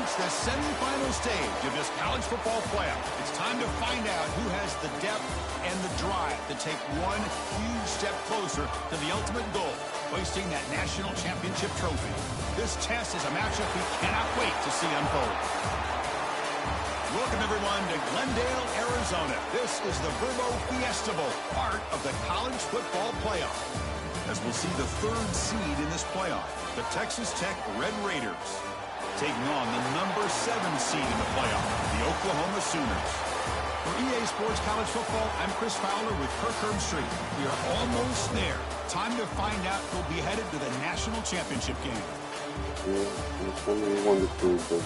reached the semifinal stage of this college football playoff. It's time to find out who has the depth and the drive to take one huge step closer to the ultimate goal, hoisting that national championship trophy. This test is a matchup we cannot wait to see unfold. Welcome, everyone, to Glendale, Arizona. This is the Yr1 Fiesta Bowl, part of the college football playoff. As we'll see the third seed in this playoff, the Texas Tech Red Raiders, taking on the number 7 seed in the playoff, the Oklahoma Sooners. For EA Sports College Football, I'm Chris Fowler with Kirk Herbstreit. We are almost there. Time to find out who'll be headed to the national championship game. Yeah, it's only one to prove, but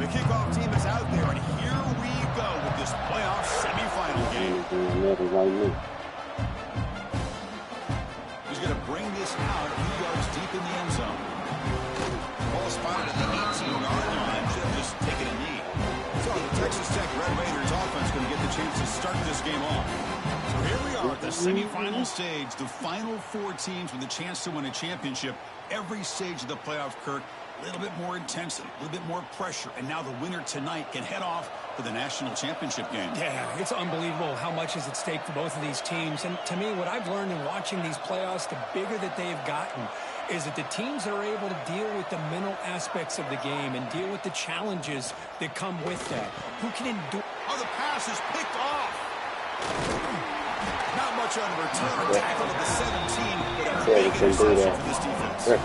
the kickoff team is out there, and here we go with this playoff semifinal game. He's going to bring this out a few yards deep in the end zone. Ball spotted at the 18-yard line. Should have just taken a knee. So the Texas Tech Red Raiders offense going to get the chance to start this game off. So here we are at the semifinal stage. The final 4 teams with a chance to win a championship. Every stage of the playoffs, Kirk, a little bit more intensity, a little bit more pressure, and now the winner tonight can head off for the national championship game. Yeah, it's unbelievable how much is at stake for both of these teams. And to me, what I've learned in watching these playoffs, the bigger that they've gotten, is that the teams that are able to deal with the mental aspects of the game and deal with the challenges that come with that. Who can endure? Oh, the pass is picked off. Not much on return. Tackle at the 17, but a big interception for this defense.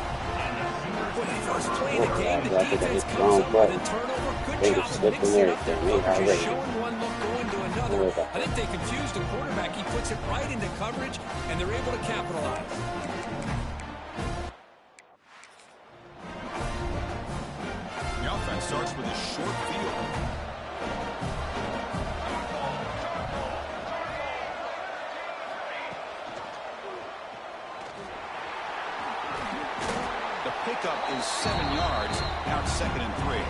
When the first play of the game, the defense comes up with a turnover. Good job mixing up their coverage, showing one look, going to another. I think they confused the quarterback. He puts it right into coverage, and they're able to capitalize. The offense starts with a short field. The pickup is 7 yards. Now it's 2nd and 3.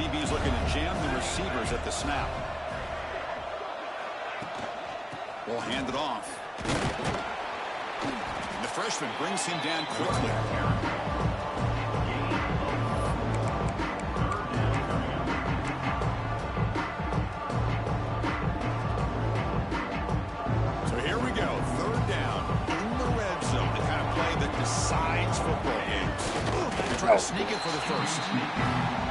DB's looking to jam the receivers at the snap. Ball handed off. The freshman brings him down quickly. So here we go. 3rd down in the red zone. The kind of play that decides football games. They try to sneak it for the first.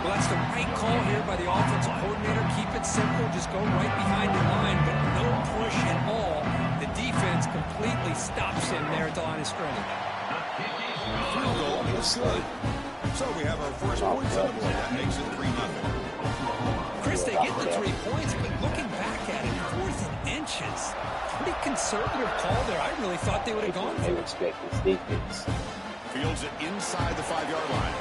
Well, that's the right call here by the offensive coordinator. Keep it simple. Just go right behind the line, but no push at all. The defense completely stops him there at the line of scrimmage. Field goal is good. So we have our first points on the board. That makes it 3-0. Chris, they get the 3 points, but looking back at it, 4th and inches. Pretty conservative call there. I really thought they would have gone for it. Fields it inside the 5-yard line.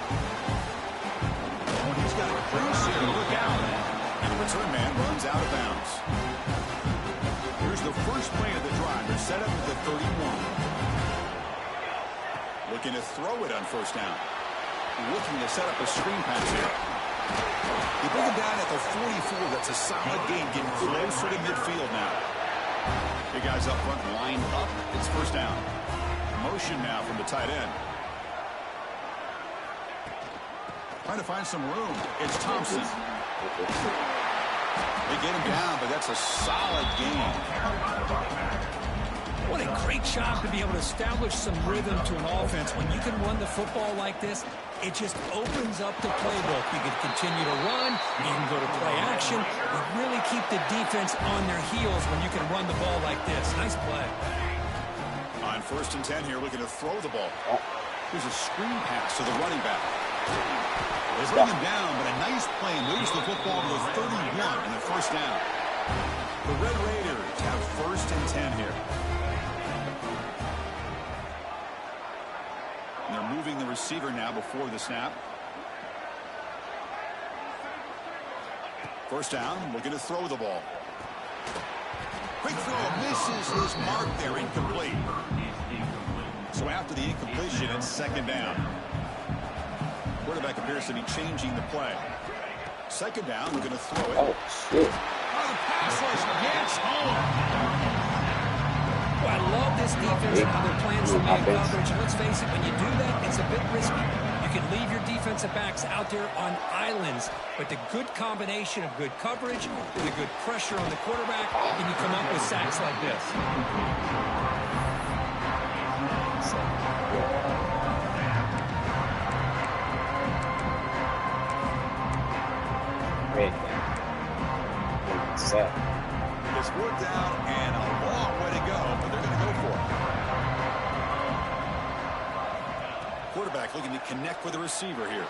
Oh, he's got a crease here. Look out. And the return man runs out of bounds. Here's the first play of the drive. They're set up at the 31. Looking to throw it on 1st down. Looking to set up a screen pass here. You bring him down at the 44. That's a solid gain, getting closer to midfield now. The guys up front lined up. It's 1st down. Motion now from the tight end. Trying to find some room. It's Thompson. They get him down, but that's a solid gain. What a great job to be able to establish some rhythm to an offense. When you can run the football like this, it just opens up the playbook. You can continue to run, you can go to play action, but really keep the defense on their heels when you can run the ball like this. Nice play. On 1st and 10 here, looking to throw the ball. Here's a screen pass to the running back. They bring him down, but a nice play moves the football to the 31 in the 1st down. The Red Raiders have 1st and 10 here. And they're moving the receiver now before the snap. 1st down, looking to throw the ball. Quick throw, misses his mark there, incomplete. So after the incompletion, it's 2nd down. Quarterback appears to be changing the play. Second down, we're going to throw it. Oh, shit. Oh, the pass rush gets home. Well, I love this defense and how they're playing some man coverage. Let's face it, when you do that, it's a bit risky. You can leave your defensive backs out there on islands, but the good combination of good coverage with a good pressure on the quarterback, and you come up with sacks like this. Great. Set. It's worked out and a long way to go, but they're going to go for it. Quarterback looking to connect with the receiver here.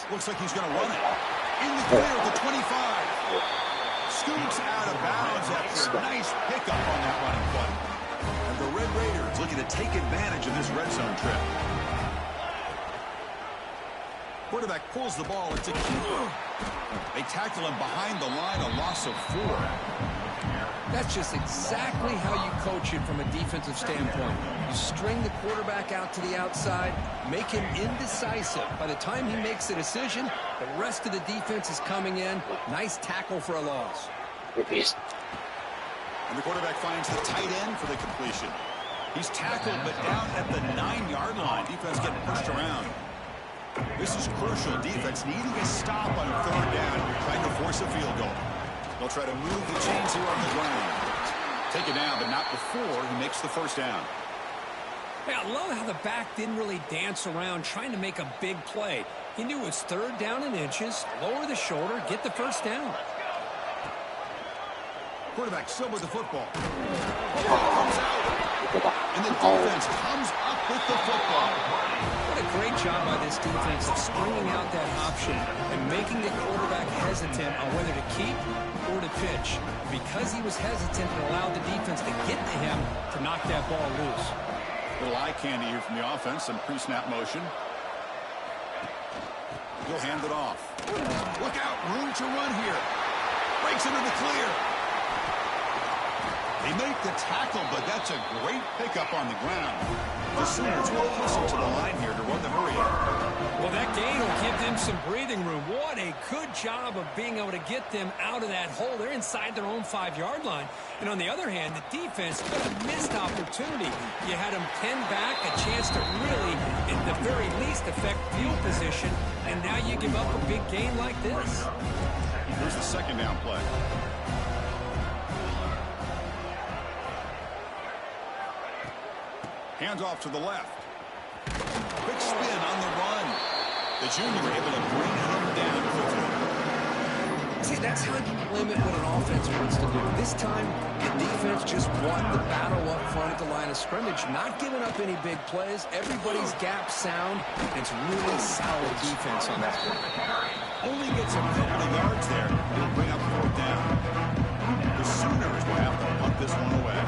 Looks like he's going to run it. In the clear at the 25. Scoops out of bounds after a nice pickup on that running play. And the Red Raiders looking to take advantage of this red zone trip. Quarterback pulls the ball. It's a key. They tackle him behind the line, a loss of 4. That's just exactly how you coach it from a defensive standpoint. You string the quarterback out to the outside, make him indecisive. By the time he makes the decision, the rest of the defense is coming in. Nice tackle for a loss. And the quarterback finds the tight end for the completion. He's tackled, but down at the 9-yard line. Defense getting pushed around. This is crucial. Defense needing a stop on 3rd down. Trying to force a field goal. They'll try to move the chains here on the ground. Take it down, but not before he makes the 1st down. Hey, I love how the back didn't really dance around trying to make a big play. He knew it's 3rd down and inches. Lower the shoulder, get the 1st down. Quarterback still with the football. Comes out. And the defense comes up with the football. What a great job by this defense of springing out that option and making the quarterback hesitant on whether to keep or to pitch. Because he was hesitant, it allowed the defense to get to him to knock that ball loose. Little eye candy here from the offense, some pre-snap motion. He'll hand it off. Look out, room to run here. Breaks into the clear. They make the tackle, but that's a great pickup on the ground. The Sooners will push it to the line here to run the hurry. Well, that gain will give them some breathing room. What a good job of being able to get them out of that hole. They're inside their own 5-yard line. And on the other hand, the defense, what a missed opportunity. You had them pinned back, a chance to really, at the very least, affect field position. And now you give up a big gain like this. Here's the 2nd down play. Hands off to the left. Quick spin on the run. The junior able to bring him down quickly. See, that's how you limit what an offense wants to do. This time, the defense just won the battle up front at the line of scrimmage, not giving up any big plays. Everybody's gap sound. It's really solid defense on that one. Only gets a couple of yards there. He'll bring up 4th down. The Sooners will have to punt this one away.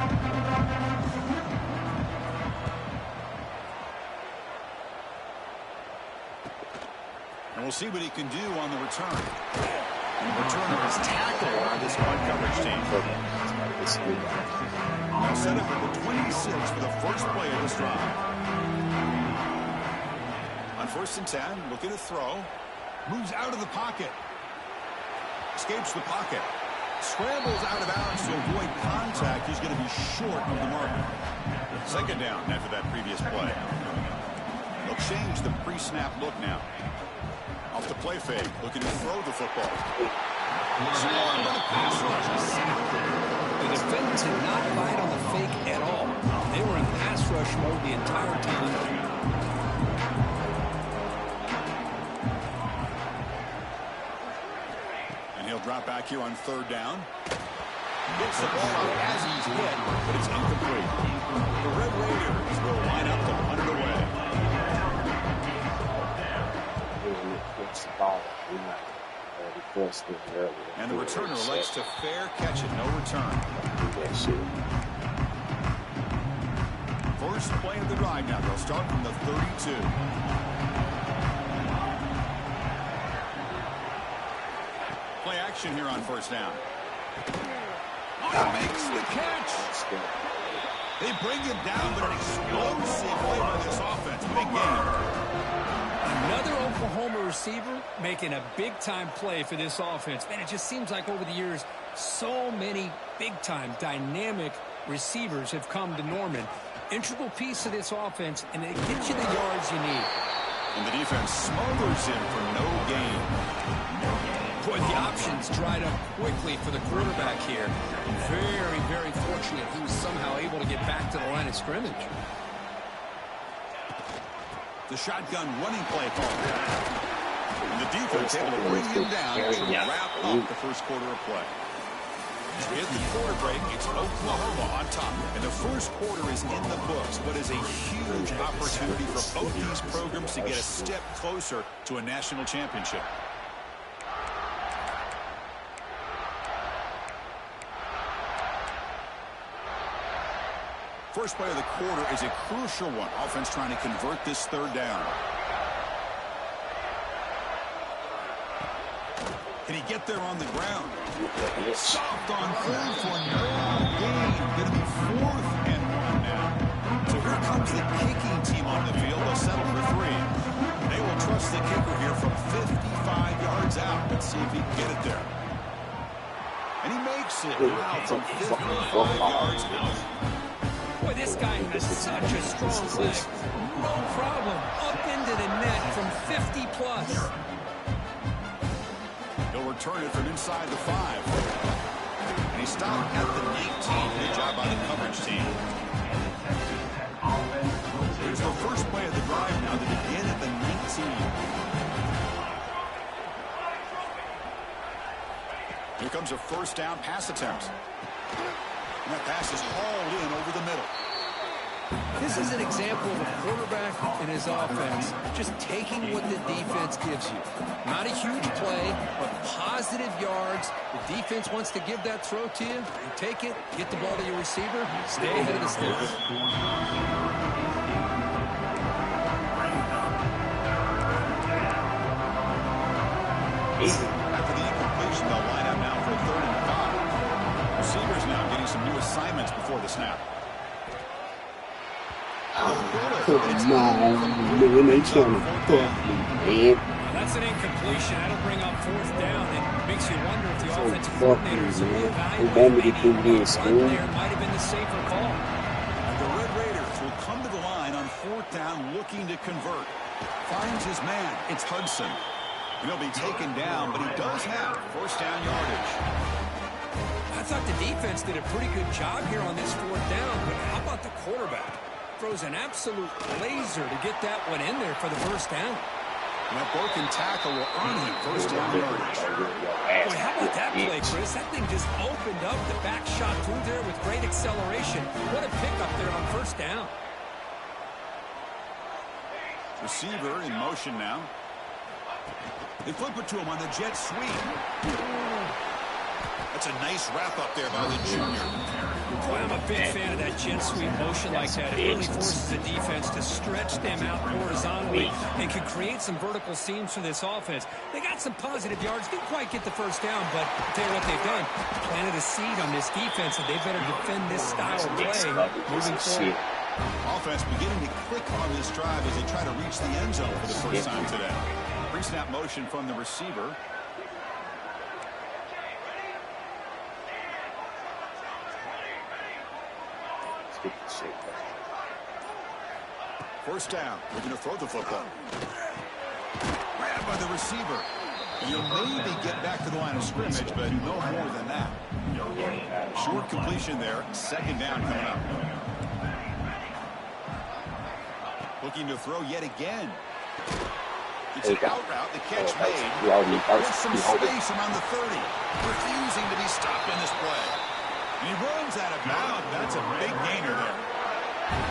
And we'll see what he can do on the return. And the returner is tackled by this one coverage team. Now set up at the 26 for the first play of this drive. On 1st and 10, looking to throw. Moves out of the pocket. Escapes the pocket. Scrambles out of bounds to avoid contact. He's going to be short of the marker. 2nd down after that previous play. They'll change the pre-snap look now. Off the play fake, looking to throw the football. Swarmed by the pass rush. The defenders did not bite on the fake at all. They were in pass rush mode the entire time. And he'll drop back here on 3rd down. Gets the ball out as he's hit, but it's incomplete. The Red Raiders will line up to punt it away. And the returner elects to fair catch it, no return. First play of the drive now. They'll start from the 32. Play action here on 1st down. Makes the catch. They bring him down, but an explosive play by this offense. Big game. Another Oklahoma receiver making a big-time play for this offense. Man, it just seems like over the years, so many big-time, dynamic receivers have come to Norman. Integral piece of this offense, and it gets you the yards you need. And the defense smothers him for no gain. Boy, the options dried up quickly for the quarterback here. Very, very fortunate he was somehow able to get back to the line of scrimmage. The shotgun running play call. And the defense able to bring him down to wrap up the first quarter of play. With the quarter break, it's Oklahoma on top. And the first quarter is in the books. What is a huge opportunity for both these programs to get a step closer to a national championship. First play of the quarter is a crucial one. Offense trying to convert this third down. Can he get there on the ground? Stopped on third for no gain. Going to be 4th and 1 now. So here comes the kicking team on the field. They'll settle for 3. They will trust the kicker here from 55 yards out. Let's see if he can get it there. And he makes it. Wow, from 55 yards out. Boy, this guy has such a strong leg. No problem. Up into the net from 50 plus. He'll return it from inside the 5. And he stopped at the 19. Good job by the coverage team. Here's the first play of the drive now to begin at the 19. Here comes a first down pass attempt. And that pass is hauled in over the middle. This is an example of a quarterback and his offense just taking what the defense gives you. Not a huge play, but positive yards. The defense wants to give that throw to you. You take it, get the ball to your receiver, stay ahead of the sticks. After the incompletion, they'll line up now for a 3rd and 5. Receivers now getting some new assignments before the snap. Come on, man, they trying to fuck me, man. That's an incompletion. That'll bring up 4th down. It makes you wonder if the So offensive fuck coordinator is me, man. evaluating They want me to maybe do this, run man. there might have been the safer call. And the Red Raiders will come to the line on 4th down looking to convert. Finds his man. It's Hudson. And he'll be taken down, but he does have first down yardage. I thought the defense did a pretty good job here on this 4th down, but how about the quarterback? Throws an absolute laser to get that one in there for the first down. And that broken tackle will earn him first down yardage. Boy, how about that play, Chris? That thing just opened up. The back shot through there with great acceleration. What a pickup there on first down. Receiver in motion now. They flip it to him on the jet sweep. That's a nice wrap-up there by the junior. Boy, I'm a big fan of that jet sweep motion like that. It really forces the defense to stretch them out horizontally and can create some vertical seams for this offense. They got some positive yards. Didn't quite get the first down, but I'll tell you what they've done. Planted a seed on this defense, and they better defend this style of play moving forward. Offense beginning to click on this drive as they try to reach the end zone for the first time today. Pre-snap motion from the receiver. First down. We're going to throw the football. Grabbed by the receiver. You'll maybe get back to the line of scrimmage, but no more than that. Short completion there. Second down coming up. Looking to throw yet again. It's an out route. The catch made. With some space around the 30. Refusing to be stopped in this play. And he runs out of bounds. That's a big gainer there.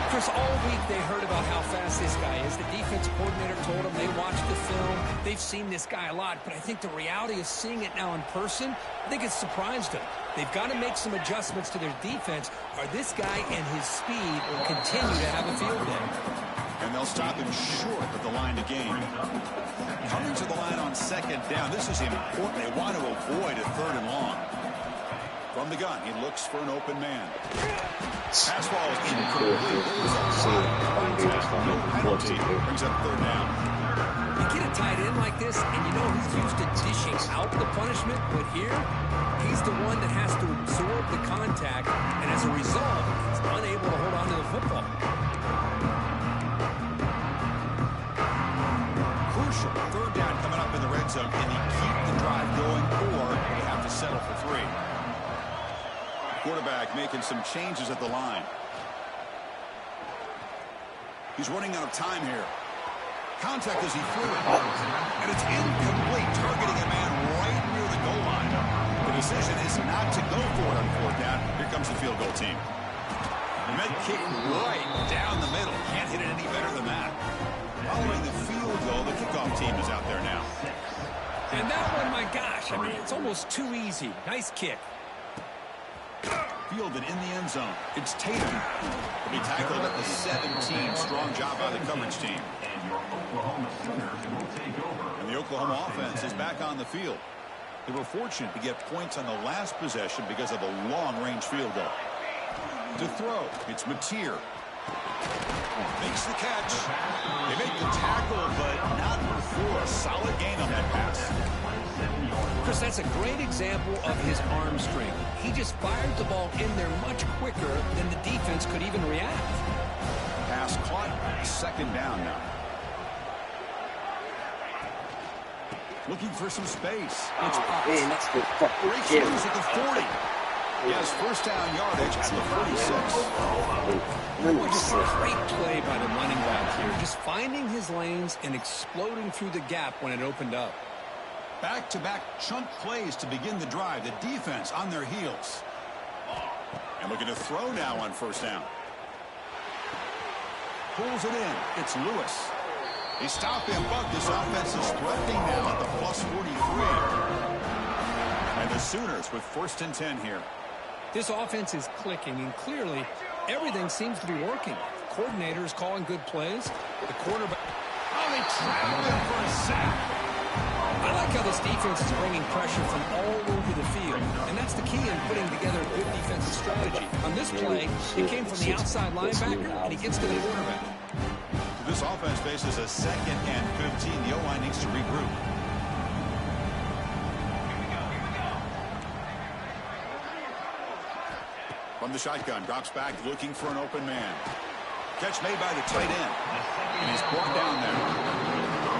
Chris, all week they heard about how fast this guy is. The defense coordinator told them they watched the film. They've seen this guy a lot, but I think the reality of seeing it now in person, I think it's surprised them. They've got to make some adjustments to their defense, or this guy and his speed will continue to have a field day. And they'll stop him short of the line to gain. Coming to the line on second down. This is important. They want to avoid a 3rd and long. From the gun, he looks for an open man. Pass ball is incomplete. There was a contact. No penalty. Brings up 3rd down. You get a tight end like this, and you know he's used to dishing out the punishment, but here, he's the one that has to absorb the contact, and as a result, he's unable to hold on to the football. Crucial third down coming up in the red zone. Can he keep the drive going, or do they have to settle for 3? Quarterback making some changes at the line. He's running out of time here. Contact as he threw it. And it's incomplete, targeting a man right near the goal line. The decision is not to go for it on 4th down. Here comes the field goal team. Med kick right down the middle. Can't hit it any better than that. Following the field goal, the kickoff team is out there now. And that one, my gosh, I mean, it's almost too easy. Nice kick. Fielded in the end zone. It's Tatum. He'll be tackled at the 17. Strong job by the coverage team. And the Oklahoma offense is back on the field. They were fortunate to get points on the last possession because of a long-range field goal. To throw, it's Mateer. Makes the catch. They make the tackle, but not before a solid gain on that pass. Chris, that's a great example of his arm strength. He just fired the ball in there much quicker than the defense could even react. Pass caught. 2nd down now. Looking for some space. It's Potts. Man, that's the fucking Breaks kill. loose at the 40. He has 1st down yardage at the 46. Just a great play by the running back here. Just finding his lanes and exploding through the gap when it opened up. Back-to-back chunk plays to begin the drive. The defense on their heels. And looking to throw now on 1st down. Pulls it in. It's Lewis. They stop him, but this offense is threatening now at the +43. And the Sooners with 1st and 10 here. This offense is clicking, and clearly everything seems to be working. The coordinator is calling good plays. The quarterback... Oh, they travel him for a sack. I like how this defense is bringing pressure from all over the field, and that's the key in putting together a good defensive strategy. On this play, it came from the outside linebacker, and he gets to the quarterback. This offense faces a 2nd and 15. The O-line needs to regroup. From the shotgun, drops back, looking for an open man. Catch made by the tight end, and he's brought down there.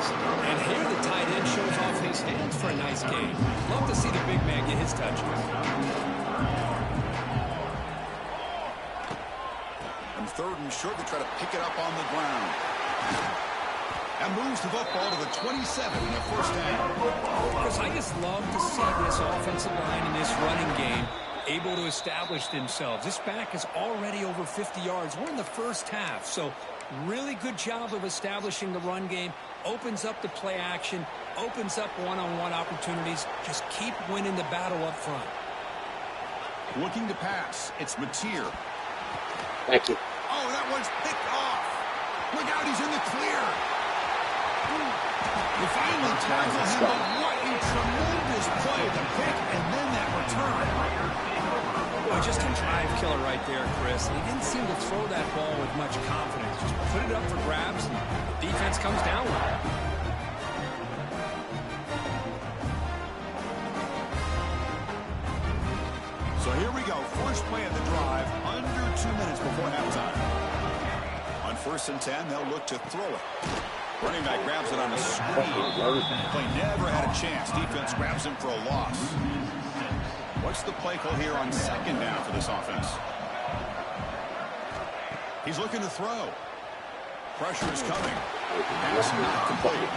And here the tight end shows off his hands for a nice game. Love to see the big man get his touches. And 3rd and short, they try to pick it up on the ground. And moves the football to the 27 in the 1st down. Chris, I just love to see this offensive line in this running game able to establish themselves. This back is already over 50 yards. We're in the 1st half, so really good job of establishing the run game. Opens up the play action, opens up one-on-one opportunities. Just keep winning the battle up front. Looking to pass. It's Mateer. Thank you. Oh, that one's picked off. Look out, he's in the clear. They finally tackle him, but what a tremendous play. The pick and then that return. Boy, just a drive killer right there, Chris. He didn't seem to throw that ball with much confidence. Just put it up for grabs, and the defense comes down with it. So here we go. First play of the drive, under 2 minutes before halftime. On 1st and 10, they'll look to throw it. Running back grabs it on a screen. Play never had a chance. Defense grabs him for a loss. What's the play call here on 2nd down for this offense? He's looking to throw. Pressure is coming. Pass not complete.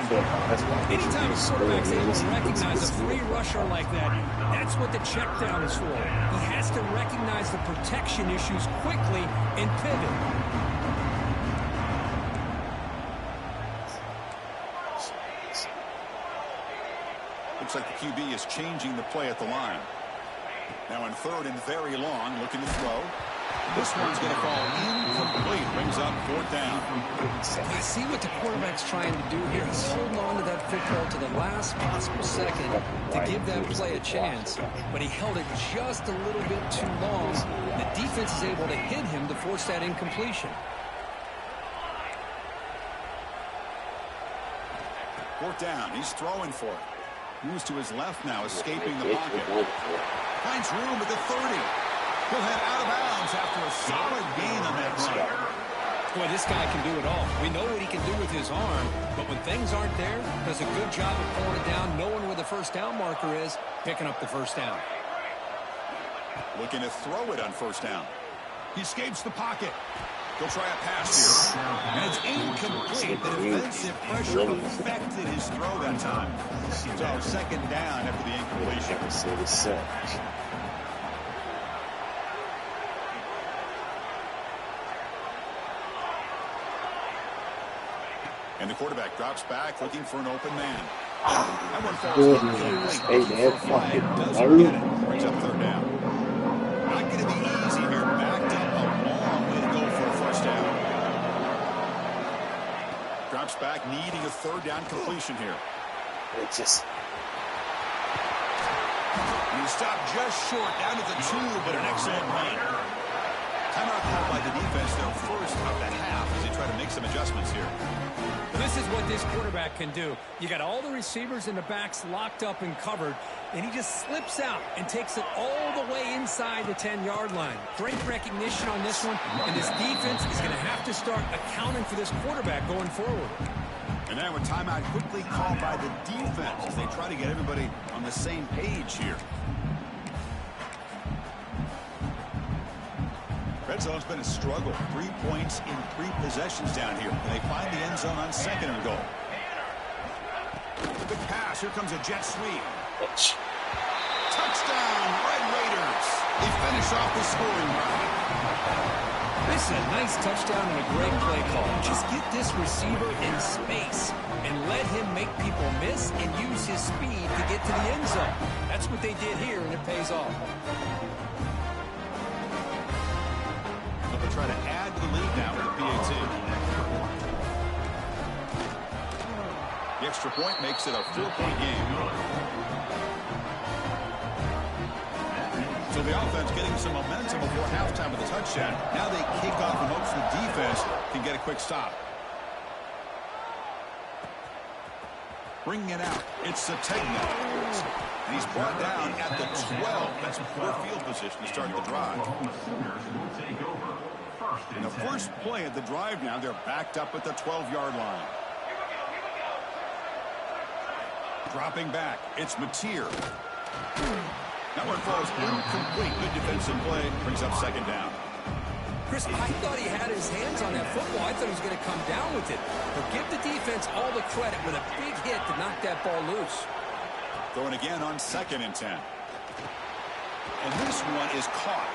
Anytime a quarterback's able to recognize a free rusher like that, that's what the check down is for. He has to recognize the protection issues quickly and pivot. Looks like the QB is changing the play at the line. Now on 3rd and very long, looking to throw. This one's going to fall incomplete. Brings up 4th down. I see what the quarterback's trying to do here. He's holding on to that football to the last possible second to give that play a chance. But he held it just a little bit too long. The defense is able to hit him to force that incompletion. Fourth down. He's throwing for it. Moves to his left now, escaping the pocket. Finds room at the 30. He'll head out of bounds after a solid gain on that run. Boy, this guy can do it all. We know what he can do with his arm, but when things aren't there, does a good job of pulling it down, knowing where the first down marker is, picking up the first down. Looking to throw it on first down. He escapes the pocket. He'll try a pass here. And it's incomplete. The defensive pressure affected his throw that time. So second down after the incompletion. And the quarterback drops back, looking for an open man. That one falls incomplete. Doesn't get it. Brings up third down. Not going to be easy here. Backed up a long way to go for a first down. Drops back, needing a third down completion here. And he stopped just short, down to the 2, but an excellent run. Timeout called by the defense, their first of the half, as they try to make some adjustments here. This is what this quarterback can do. You got all the receivers and the backs locked up and covered, and he just slips out and takes it all the way inside the 10-yard line. Great recognition on this one, and this defense is going to have to start accounting for this quarterback going forward. And now a timeout quickly called by the defense as they try to get everybody on the same page here. Red zone's been a struggle. 3 points in 3 possessions down here. And they find the end zone on second and goal. Good pass. Here comes a jet sweep. Touchdown, Red Raiders. They finish off the scoring drive. This is a nice touchdown and a great play call. Just get this receiver in space and let him make people miss and use his speed to get to the end zone. That's what they did here, and it pays off. They'll try to add to the lead now with the PAT. The extra point makes it a 4-point game. So the offense getting some momentum before halftime with a touchdown. Now they kick off and hopes the defense can get a quick stop. Bringing it out. It's Sategna. And he's brought down at the 12. That's poor field position to start the drive. In the first play of the drive now, they're backed up at the 12-yard line. Dropping back. It's Mateer. That one falls incomplete. Good defensive play. Brings up second down. Chris, I thought he had his hands on that football. I thought he was going to come down with it. But give the defense all the credit with a big hit to knock that ball loose. Going again on 2nd and 10. And this one is caught.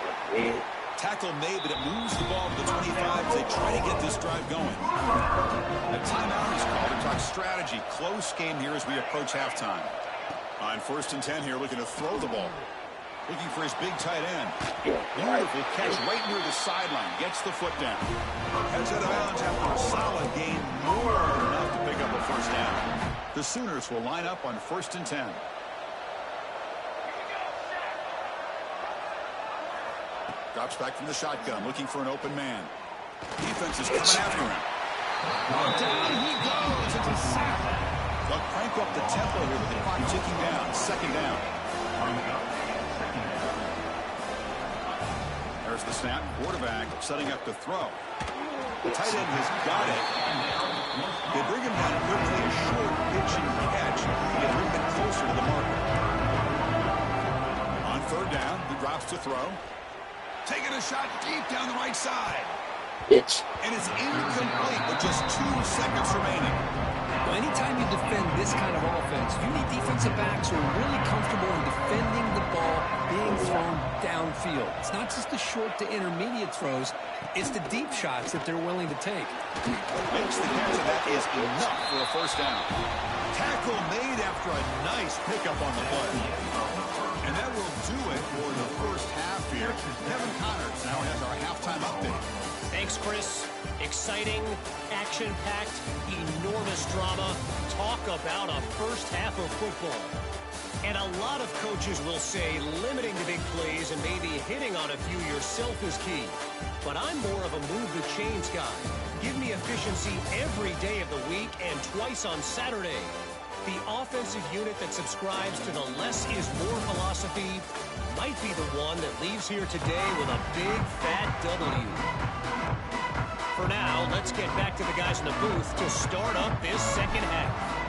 Tackle made, but it moves the ball to the 25 as they try to get this drive going. A timeout is called to talk strategy. Close game here as we approach halftime. On 1st and 10 here, looking to throw the ball. Looking for his big tight end. Beautiful catch right near the sideline. Gets the foot down. Heads out of bounds after a solid gain. More than enough to pick up a first down. The Sooners will line up on 1st and 10. Drops back from the shotgun, looking for an open man. Defense is coming after him. Down he goes. It's a sack. They'll crank up the tempo here with the clock ticking down. Second down. There's the snap. Quarterback setting up to throw. The tight end has got it. They bring him down quickly. A short pitch and catch. Get a little bit closer to the marker. On 3rd down, he drops to throw. Taking a shot deep down the right side. And it's incomplete with just 2 seconds remaining. Well, anytime you defend this kind of offense, you need defensive backs who are really comfortable in defending the ball being thrown downfield. It's not just the short to intermediate throws. It's the deep shots that they're willing to take. Makes the catch, and that is enough for a first down. Tackle made after a nice pickup on the play. And that will do it for the first half here. Kevin Connors now has our halftime update. Thanks, Chris. Exciting, action-packed, enormous drama. Talk about a first half of football. And a lot of coaches will say limiting the big plays and maybe hitting on a few yourself is key. But I'm more of a move the chains guy. Give me efficiency every day of the week and twice on Saturday. The offensive unit that subscribes to the less is more philosophy might be the one that leaves here today with a big fat W. For now, let's get back to the guys in the booth to start up this second half.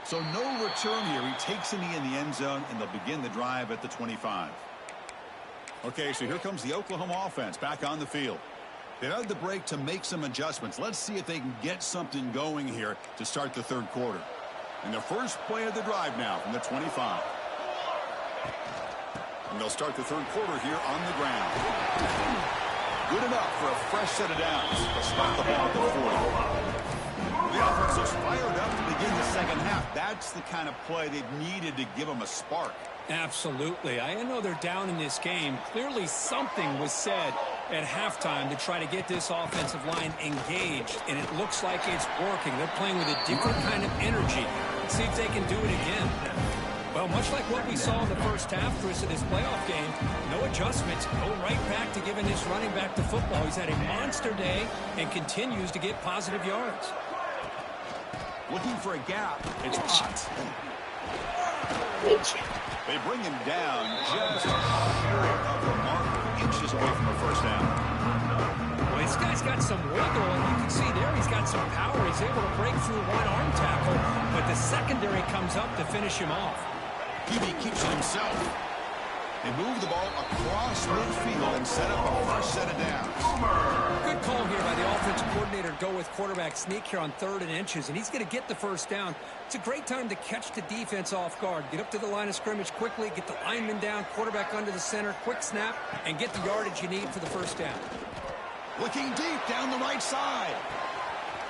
So no return here. He takes a knee in the end zone, and they'll begin the drive at the 25. Okay, so here comes the Oklahoma offense back on the field. They've had the break to make some adjustments. Let's see if they can get something going here to start the third quarter. And the first play of the drive now from the 25. And they'll start the third quarter here on the ground. Good enough for a fresh set of downs. They'll spot the ball at the 40. The offense looks fired up to begin the second half. That's the kind of play they've needed to give them a spark. Absolutely. I know they're down in this game. Clearly something was said at halftime to try to get this offensive line engaged, and it looks like it's working. They're playing with a different kind of energy. Let's see if they can do it again. Well, much like what we saw in the first half, Chris, of this playoff game, no adjustments. Go right back to giving this running back the football. He's had a monster day and continues to get positive yards. Looking for a gap. It's hot. They bring him down just short of the marker, inches away from the first down. Well, this guy's got some wiggle, and you can see there he's got some power. He's able to break through one arm tackle, but the secondary comes up to finish him off. QB keeps it himself. They move the ball across midfield and set up a fresh set of downs. Good call here by the offensive coordinator to go with quarterback sneak here on 3rd and inches, and he's going to get the first down. It's a great time to catch the defense off guard. Get up to the line of scrimmage quickly, get the lineman down, quarterback under the center, quick snap, and get the yardage you need for the first down. Looking deep down the right side.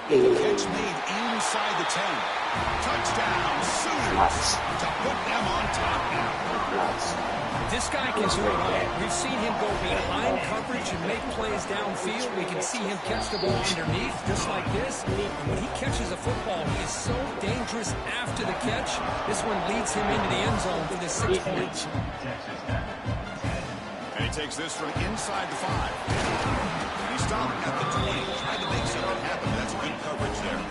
Catch made inside the 10. Touchdown, Sooners, to put them on top now. This guy can do it all. We've seen him go behind coverage and make plays downfield. We can see him catch the ball underneath, just like this. And when he catches a football, he is so dangerous after the catch. This one leads him into the end zone for the 6 points. And he takes this from inside the 5. And he's stopping at the 20. Trying to make something happen. That's good coverage there.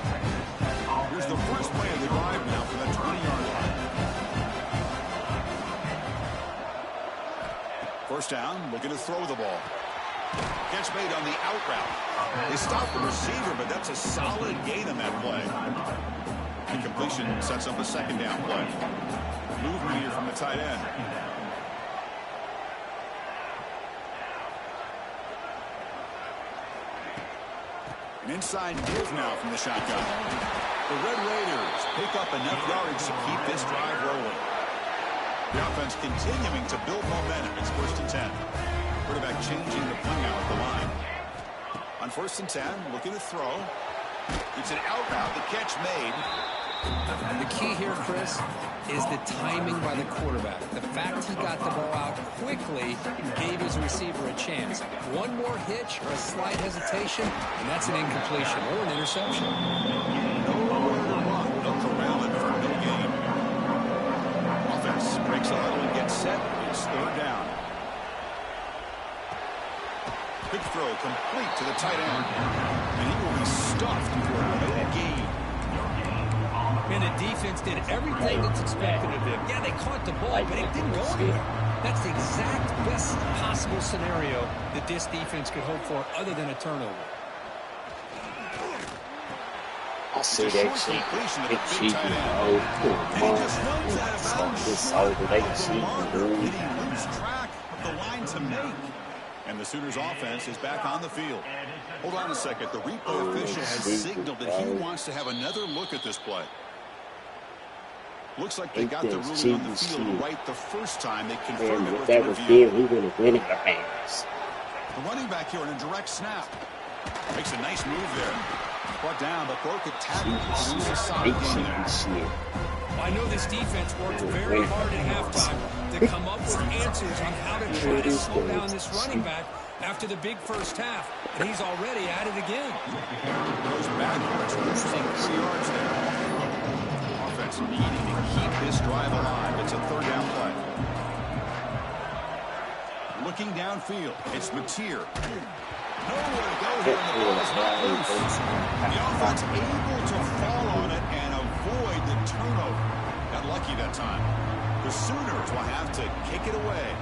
Here's the first play of the drive now for that 20-yard line. First down, looking to throw the ball. Catch made on the out route. They stopped the receiver, but that's a solid gain on that play. And completion sets up a second down play. Movement here from the tight end. An inside give now from the shotgun. The Red Raiders pick up enough yardage to keep this drive rolling. The offense continuing to build momentum. It's 1st and 10. Quarterback changing the play now at the line. On 1st and 10, looking to throw. It's an out route. The catch made. The key here, Chris, is the timing by the quarterback. The fact he got the ball out quickly gave his receiver a chance. One more hitch or a slight hesitation, and that's an incompletion or an interception. Nowhere to run. No corralling for no gain. Offense breaks a huddle and gets set. It's 3rd down. Quick throw complete to the tight end. And he will be stuffed for no gain. And the defense did everything that's expected of them. Yeah, they caught the ball, but it didn't go anywhere. That's the exact best possible scenario that this defense could hope for other than a turnover. I see that shit. Big cheating. Oh, come on. This over. They cheating, dude. Did he lose track of the line to make? And the Sooners offense is back on the field. Hold on a second. The replay official has signaled that he wants to have another look at this play. Looks like they got the ruling on the field right the first time. They confirmed it with the review. We would have won in our hands. The running back here in a direct snap. Makes a nice move there. Brought down, but broke a tackle. Loses a solid game there. I know this defense worked very hard at halftime to come up with answers on how to try to slow down this running back. after the big first half, and he's already at it again. Goes backwards, losing 3 yards there. Offense needing to keep this drive alive. It's a third down play. Looking downfield, it's Mateer. Nowhere to go here, and the ball is not loose. The offense able to fall on it and avoid the turnover. Got lucky that time. The Sooners will have to kick it away.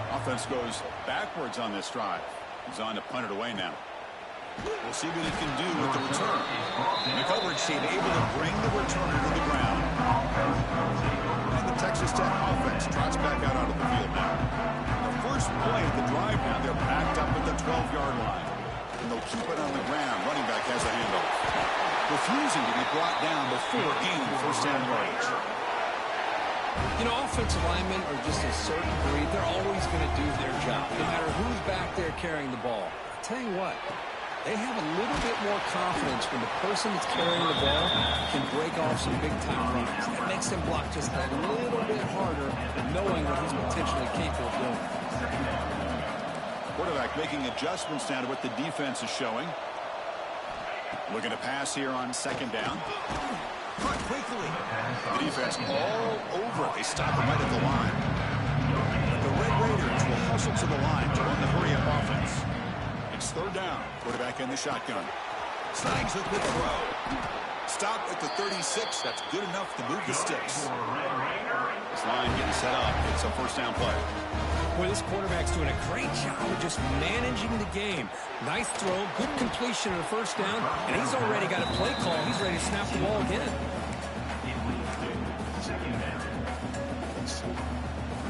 Offense goes backwards on this drive. He's on to punt it away now. We'll see what he can do with the return. The coverage team able to bring the returner to the ground. And the Texas Tech offense trots back out onto the field now. The first play of the drive now, they're backed up at the 12-yard line. And they'll keep it on the ground. Running back has a handoff. Refusing to be brought down before gaining first down yardage. You know, offensive linemen are just a certain breed. They're always going to do their job, no matter who's back there carrying the ball. I'll tell you what, they have a little bit more confidence when the person that's carrying the ball can break off some big-time runs. That makes them block just a little bit harder, knowing what he's potentially capable of doing. Quarterback making adjustments now to what the defense is showing. Looking to pass here on second down. Cut quickly. The defense all over. They stop him right at the line. But the Red Raiders will hustle to the line to run the hurry-up offense. It's third down. Quarterback in the shotgun. Snags with the throw. Stop at the 36. That's good enough to move the sticks. This line getting set up. It's a first down play. Boy, this quarterback's doing a great job of just managing the game. Nice throw, good completion of the first down, and he's already got a play call. He's ready to snap the ball again.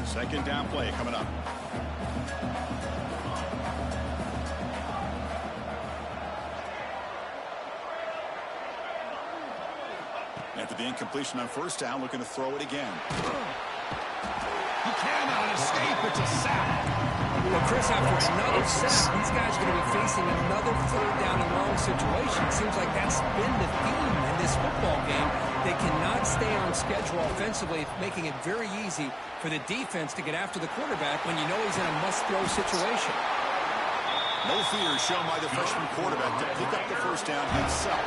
Second down play coming up. After the incompletion on first down, looking to throw it again. He cannot escape. It's a sack. Well, Chris, after another sack, these guys are going to be facing another third down and long situation. It seems like that's been the theme in this football game. They cannot stay on schedule offensively, making it very easy for the defense to get after the quarterback when you know he's in a must-throw situation. No fear shown by the freshman quarterback to pick up the first down himself.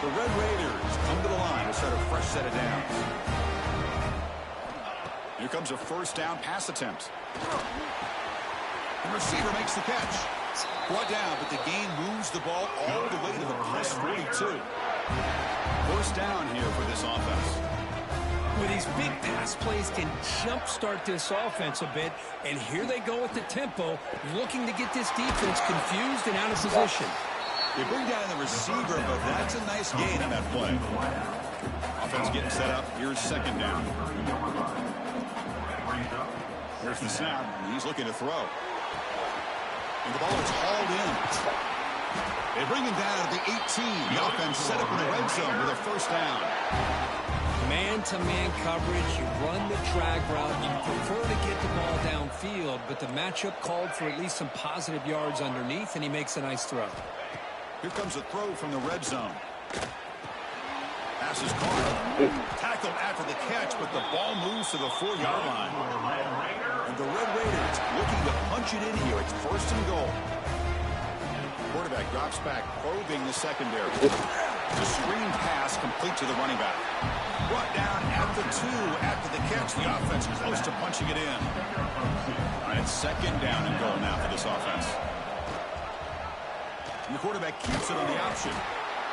The Red Raiders come to the line to start a fresh set of downs. Here comes a first down pass attempt. The receiver makes the catch. Brought down, but the game moves the ball all the way to the plus 42. First down here for this offense. Well, these big pass plays can jumpstart this offense a bit, and here they go with the tempo, looking to get this defense confused and out of position. They bring down the receiver, but that's a nice gain on that play. Offense getting set up. Here's second down. Here's the snap. He's looking to throw. And the ball is hauled in. They bring him down at the 18. The offense set up in the red zone with a first down. Man-to-man coverage, you run the drag route, you prefer to get the ball downfield, but the matchup called for at least some positive yards underneath, and he makes a nice throw. Here comes a throw from the red zone. Pass is caught. Tackled after the catch, but the ball moves to the 4-yard line. And the Red Raiders looking to punch it in here. It's first and goal. Quarterback drops back, probing the secondary. The screen pass complete to the running back. Brought down at the 2 after the catch. The offense close to punching it in. And it's second down and goal now for this offense. And the quarterback keeps it on the option.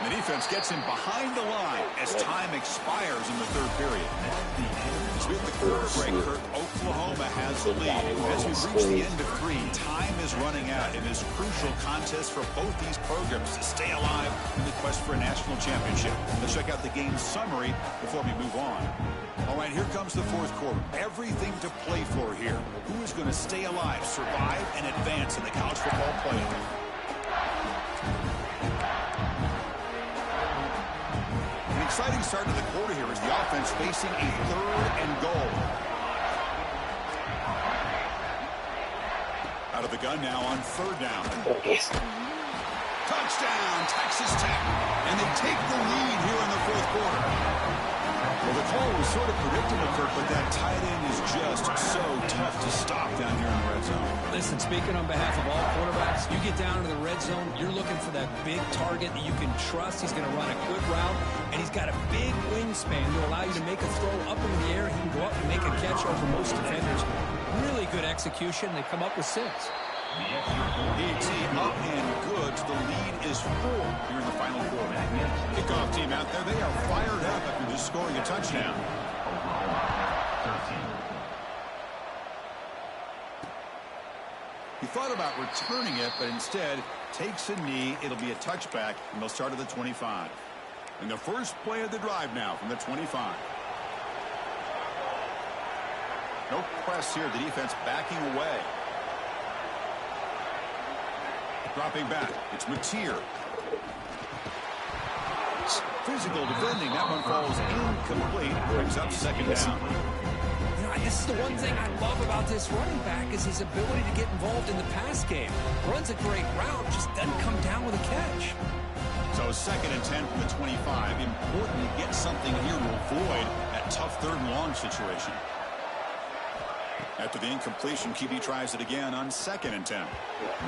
And the defense gets him behind the line as time expires in the third period. As we hit the quarter break, Kurt, Oklahoma has the lead. As we reach the end of 3, time is running out in this crucial contest for both these programs to stay alive in the quest for a national championship. Let's check out the game summary before we move on. All right, here comes the fourth quarter. Everything to play for here. Who is going to stay alive, survive, and advance in the college football playoff? Exciting start to the quarter here as the offense facing a third and goal. Out of the gun now on third down. Touchdown, Texas Tech. And they take the lead here in the fourth quarter. Well, the call was sort of predictable, Kirk, but that tight end is just so tough to stop down here in the red zone. Listen, speaking on behalf of all quarterbacks, you get down to the red zone, you're looking for that big target that you can trust. He's going to run a good route, and he's got a big wingspan to allow you to make a throw up in the air. He can go up and make a catch over most defenders. Really good execution. They come up with 6. PAT up and good. The lead is 4 here in the final quarter. Kickoff team out there. They are fired up after just scoring a touchdown. He thought about returning it, but instead takes a knee. It'll be a touchback, and they'll start at the 25. And the first play of the drive now from the 25. No press here. The defense backing away. Dropping back. It's Mateer. Physical defending. That one falls incomplete. Brings up second down. You know, this is the one thing I love about this running back is his ability to get involved in the pass game. Runs a great route, just doesn't come down with a catch. So second and 10 from the 25. Important to get something here to avoid that tough third and long situation. After the incompletion, QB tries it again on second and 10.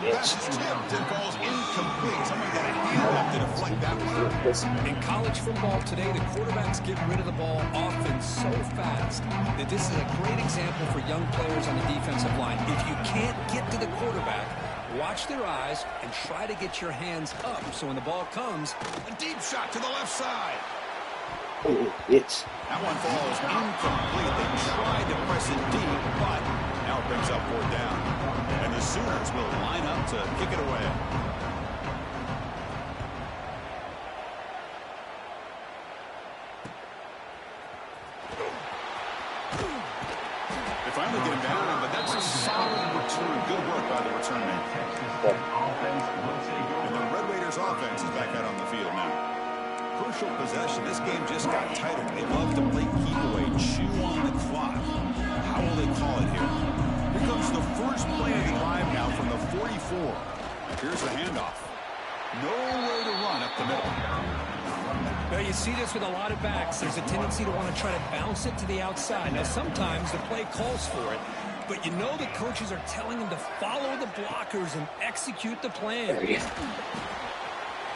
Pass is tipped and falls incomplete. Someone got a hand up to deflect that one. In college football today, the quarterbacks get rid of the ball often so fast that this is a great example for young players on the defensive line. If you can't get to the quarterback, watch their eyes and try to get your hands up so when the ball comes, a deep shot to the left side. That one falls incomplete. They tried to press it deep, but now it brings up 4th down. And the Sooners will line up to kick it away. They finally get him down, but that's a solid return. Good work by the return man. And the Red Raiders offense is back out on the field now. Crucial possession. This game just got tighter. They love to play keep away, chew on the clock. How will they call it here? Here comes the first play of the drive now from the 44. Here's the handoff. Nowhere to run up the middle. Now you see this with a lot of backs. There's a tendency to want to try to bounce it to the outside. Now sometimes the play calls for it, but you know the coaches are telling them to follow the blockers and execute the plan.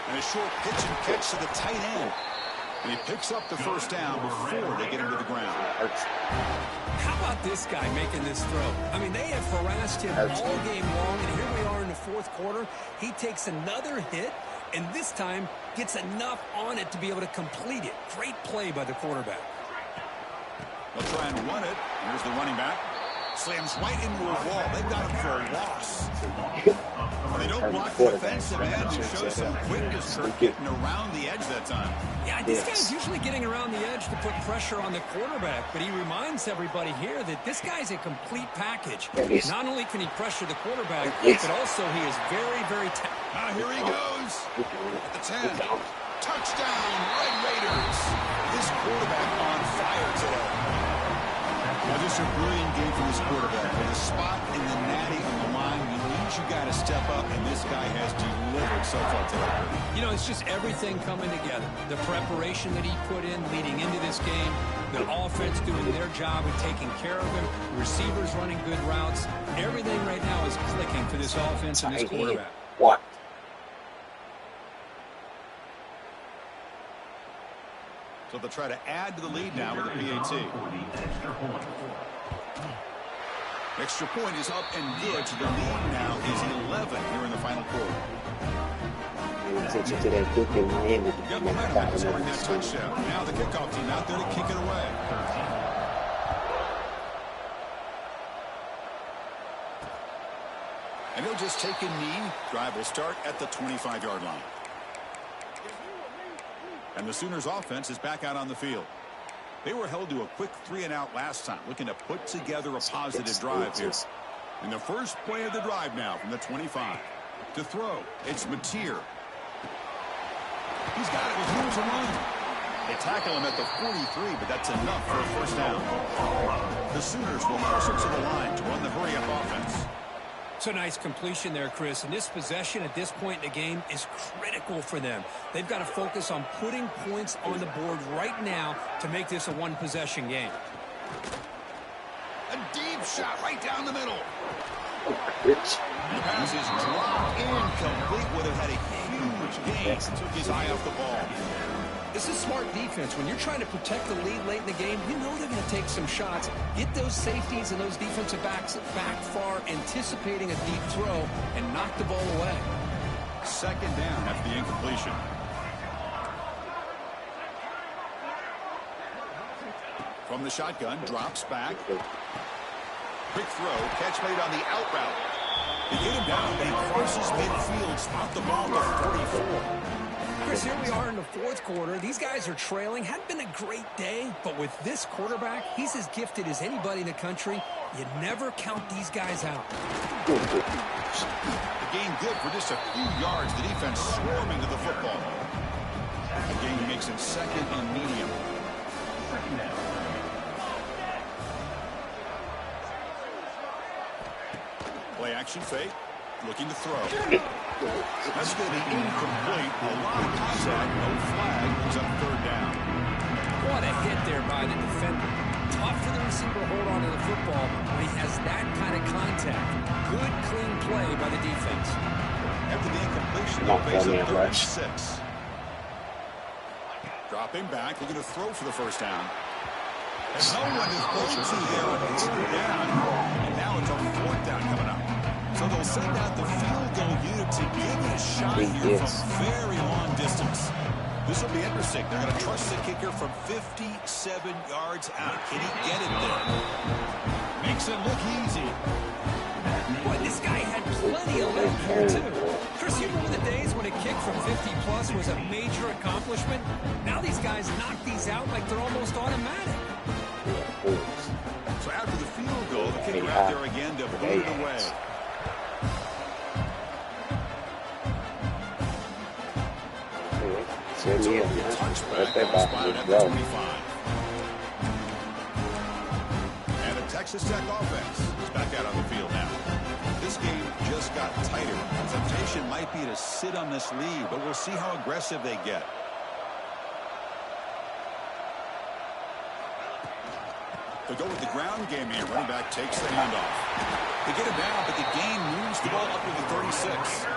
And a short pitch and catch to the tight end. And he picks up the first down before they get him to the ground. How about this guy making this throw? I mean, they have harassed him all game long, and here we are in the 4th quarter. He takes another hit, and this time gets enough on it to be able to complete it. Great play by the quarterback. They'll try and run it. Here's the running back. Slams right into a wall. They've got him for a loss. Well, they don't block the defensive end. It shows some quickness for getting around the edge that time. Yeah, this guy's usually getting around the edge to put pressure on the quarterback, but he reminds everybody here that this guy's a complete package. Not only can he pressure the quarterback, but also he is very, very talented. Here he goes. At the 10. Touchdown, Red Raiders. This quarterback on fire today. Now, this is a brilliant game for this quarterback. With a spot in the natty on the line, you need you got to step up, and this guy has delivered so far today. You know, it's just everything coming together. The preparation that he put in leading into this game, the offense doing their job of taking care of him, the receivers running good routes. Everything right now is clicking for this offense and this quarterback. What? So they'll try to add to the lead now with a PAT. Extra point is up and good. So the lead now is 11 here in the final quarter. Got momentum after scoring that touchdown. Now the kickoff team out there to kick it away. And he'll just take a knee. Drive will start at the 25-yard line. And the Sooners offense is back out on the field. They were held to a quick 3-and-out last time, looking to put together a positive drive here. And the first play of the drive now from the 25. To throw, it's Mateer. He's got it with room to run. They tackle him at the 43, but that's enough for a first down. The Sooners will force it to the line to run the hurry-up offense. It's a nice completion there, Chris. And this possession at this point in the game is critical for them. They've got to focus on putting points on the board right now to make this a one-possession game. A deep shot right down the middle. Bitch. The pass is dropped incomplete. Would have had a huge gain. Took his eye off the ball. This is smart defense. When you're trying to protect the lead late in the game, you know they're going to take some shots. Get those safeties and those defensive backs back far, anticipating a deep throw, and knock the ball away. Second down after the incompletion. From the shotgun, drops back. Quick throw, catch made on the out route. They get him down, and he crosses midfield, spot the ball to 44. Chris, here we are in the fourth quarter. These guys are trailing. Hadn't been a great day, but with this quarterback, he's as gifted as anybody in the country. You never count these guys out. The gain good for just a few yards. The defense swarming to the football. A gain makes it second and medium. Play action fake. Looking to throw. That's going to be incomplete. A lot of contact. No flag. Brings up third down. What a hit there by the defender. Tough for the receiver to hold on to the football when he has that kind of contact. Good, clean play by the defense. After the incompletion, they'll face a third and 6. Dropping back. Looking to throw for the first down. And no one to throw to there on the third down. And now it's a fourth down coming up. So they'll send out the field goal unit to give it a shot here from very long distance. This will be interesting. They're going to trust the kicker from 57 yards out. Can he get it there? Makes it look easy. Boy, this guy had plenty of leg here, too. Chris, you remember the days when a kick from 50-plus was a major accomplishment? Now these guys knock these out like they're almost automatic. So after the field goal, the kicker out there again to put it away. It's over a touchback that was spotted at the 25. And a Texas Tech offense is back out on the field now. This game just got tighter. The temptation might be to sit on this lead, but we'll see how aggressive they get. They go with the ground game here. Running back takes the handoff. They get him down, but the gain moves the ball up to the 36.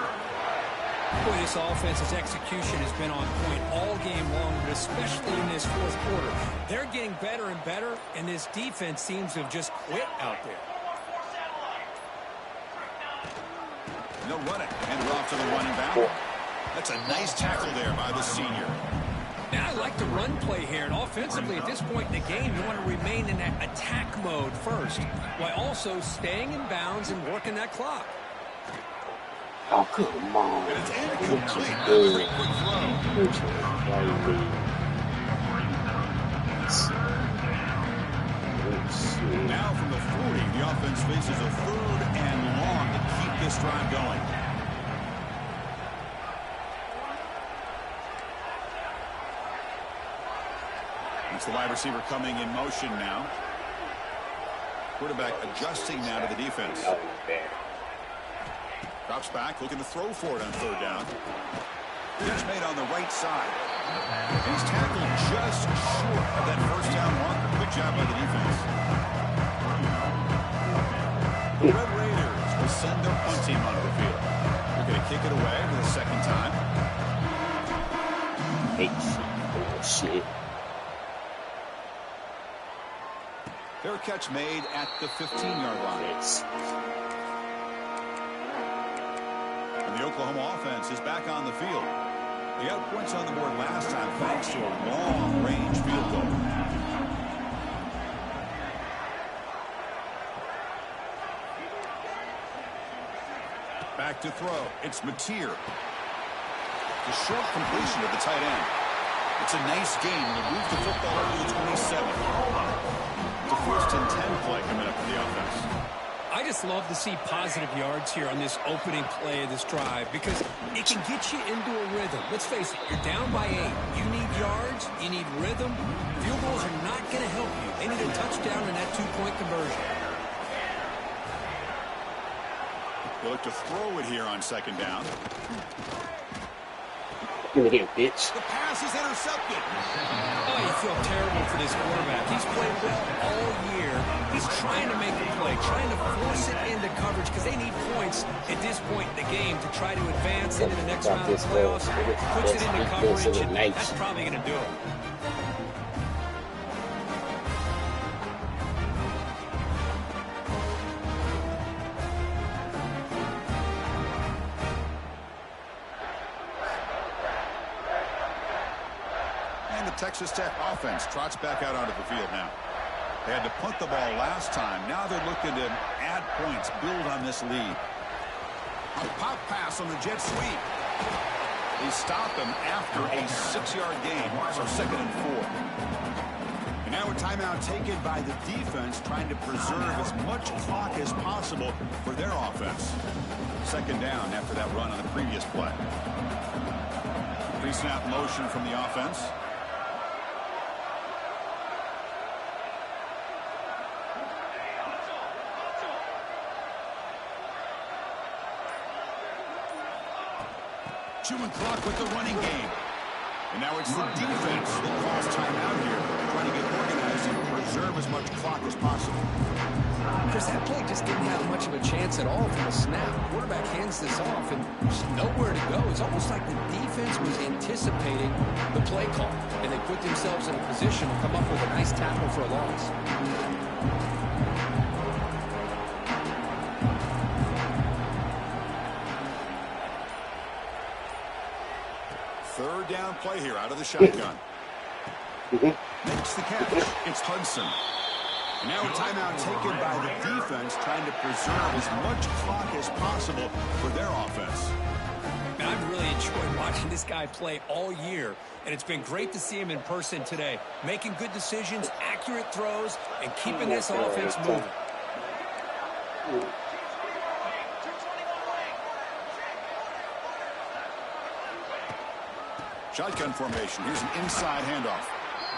Boy, this offense's execution has been on point all game long, but especially in this fourth quarter. They're getting better and better, and this defense seems to have just quit out there. No running. Hand it off to the running back. That's a nice tackle there by the senior. Now, I like the run play here, and offensively at this point in the game, you want to remain in that attack mode first, while also staying in bounds and working that clock. Oh, come on. And it's incomplete. Very quick throw. Now from the 40, the offense faces a third and long to keep this drive going. It's the wide receiver coming in motion now. Quarterback adjusting now to the defense. Drops back, looking to throw for it on third down. Catch made on the right side. He's tackled just short of that first down marker. Good job by the defense. The Red Raiders will send their punt team onto the field. They're going to kick it away for the second time. Shit. Fair catch made at the 15-yard line. The Oklahoma offense is back on the field. They got points on the board last time thanks to a long-range field goal. Back to throw. It's Mateer. The short completion of the tight end. It's a nice game. They move the football over to the 27. It's a first and 10 play coming up for the offense. I just love to see positive yards here on this opening play of this drive because it can get you into a rhythm. Let's face it, you're down by 8. You need yards, you need rhythm. Field goals are not going to help you. They need a touchdown in that 2-point conversion. They look to throw it here on second down. Give me here, bitch. The pass is intercepted. Oh, you feel terrible for this quarterback. He's played well all year. He's trying to make the play, trying to force it into coverage because they need points at this point in the game to try to advance into the next round of playoffs. Puts it into coverage, and that's probably going to do it. Texas Tech offense trots back out onto the field now. They had to punt the ball last time. Now they're looking to add points, build on this lead. A pop pass on the jet sweep. They stop him after a 6-yard gain, so 2nd and 4. And now a timeout taken by the defense, trying to preserve as much clock as possible for their offense. 2nd down after that run on the previous play. Pre-snap motion from the offense. Chewing clock with the running game. And now it's the defense that calls timeout here, trying to get organized and preserve as much clock as possible. Chris, that play just didn't have much of a chance at all from the snap. The quarterback hands this off and there's nowhere to go. It's almost like the defense was anticipating the play call, and they put themselves in a position to come up with a nice tackle for a loss. 3rd down play here out of the shotgun. Makes the catch. It's Hudson. And now a timeout taken by the defense, trying to preserve as much clock as possible for their offense. Man, I've really enjoyed watching this guy play all year, and it's been great to see him in person today, making good decisions, accurate throws, and keeping this offense moving. Shotgun formation. Here's an inside handoff.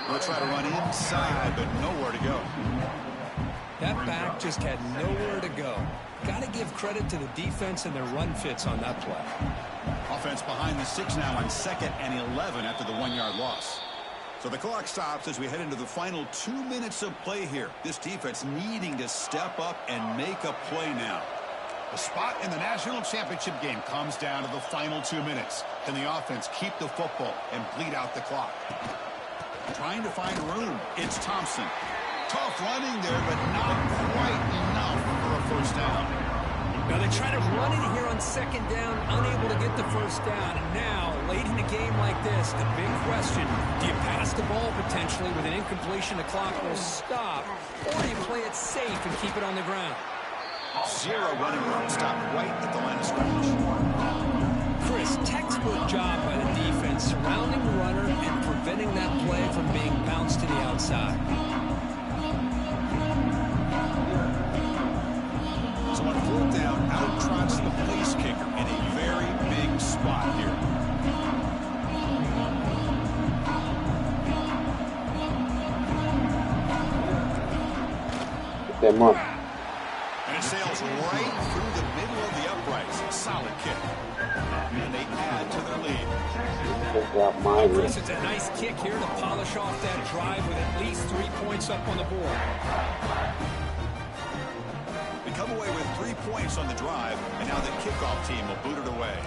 They'll try to run inside, but nowhere to go. That back just had nowhere to go. Got to give credit to the defense and their run fits on that play. Offense behind the 6 now on 2nd and 11 after the 1-yard loss. So the clock stops as we head into the final 2 minutes of play here. This defense needing to step up and make a play now. The spot in the national championship game comes down to the final 2 minutes. Can the offense keep the football and bleed out the clock? Trying to find room. It's Thompson. Tough running there, but not quite enough for a 1st down. Now they try to run it here on 2nd down, unable to get the 1st down. And now, late in a game like this, the big question, do you pass the ball potentially with an incompletion? The clock will stop. Or do you play it safe and keep it on the ground? 0 running room. Stop right at the line of scrimmage. Chris, textbook job by the defense, surrounding the runner and preventing that play from being bounced to the outside. So on 4th down, out trots the place kicker in a very big spot here. Get them up. And it sails right through the middle of the uprights. Solid kick. And they add to their lead. Chris, it's a nice kick here to polish off that drive with at least 3 points up on the board. We come away with 3 points on the drive, and now the kickoff team will boot it away.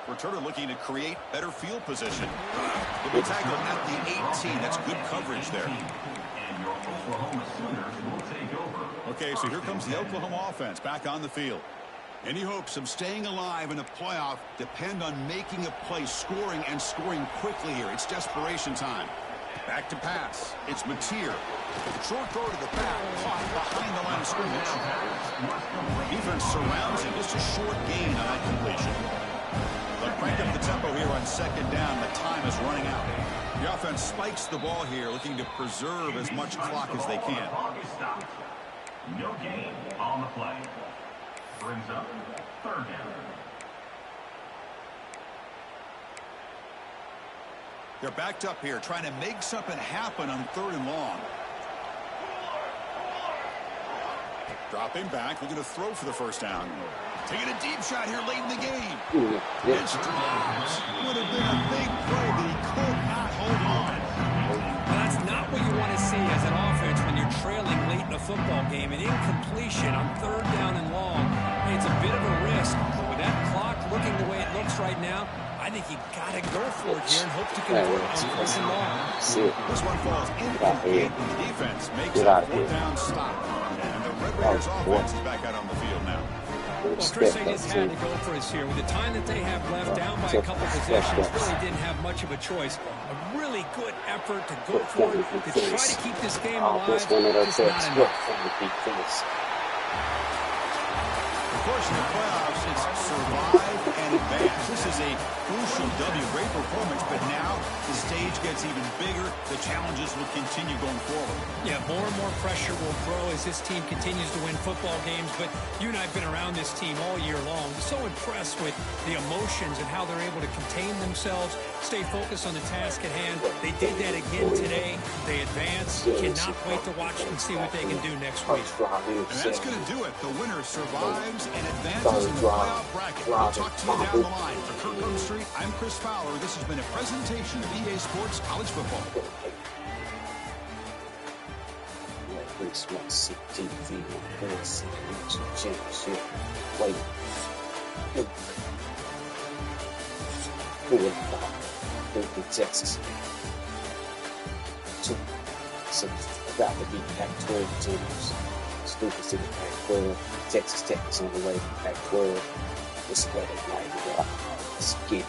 Returner looking to create better field position. They'll be tackled at the 18. That's good coverage there. Okay, so here comes the Oklahoma offense back on the field. Any hopes of staying alive in a playoff depend on making a play, scoring, and scoring quickly here. It's desperation time. Back to pass. It's Mateer. Short throw to the back, caught behind the line of scrimmage. Defense surrounds him. Just a short gain on that completion. They'll crank up the tempo here on 2nd down. The time is running out. The offense spikes the ball here, looking to preserve as much clock as they can. No gain on the play. Brings up 3rd down. They're backed up here, trying to make something happen on 3rd and long. Dropping back, looking to throw for the first down. Taking a deep shot here late in the game. Yes. Would have been a big play, but he could not hold on. Well, that's not what you want to see as an offense when you're trailing late in a football game. An incompletion on 3rd down and long. It's a bit of a risk. But with that clock looking the way it looks right now, I think you got to go for it here and hope to convert on 4th and long. This one falls incomplete, and the defense makes a 4th down stop. And the Red Raiders offense is back out on the field now. Well, Chris, they just had to go for us here. With the time that they have left, down by a couple possessions, really didn't have much of a choice. A really good effort to go for it, to try to keep this game alive, just not enough. Of course, in the playoffs, it's survive and advance. This is a crucial W. Great performance, but now the stage gets even bigger. The challenges will continue going forward. Yeah, more and more pressure will grow as this team continues to win football games. But you and I have been around this team all year long. So impressed with the emotions and how they're able to contain themselves, stay focused on the task at hand. They did that again today. They advance. Cannot wait to watch and see what they can do next week. And that's going to do it. The winner survives and advances in the playoff bracket. We'll talk to you down the line. For Kirk Street, I'm Chris Fowler. This has been a presentation of EA Sports College Football. Texas. So about to beat Pac-12 teams. Stupid City Pac-12. Texas Tech is on the way to Pac-12. This is where they might go. Let's get it.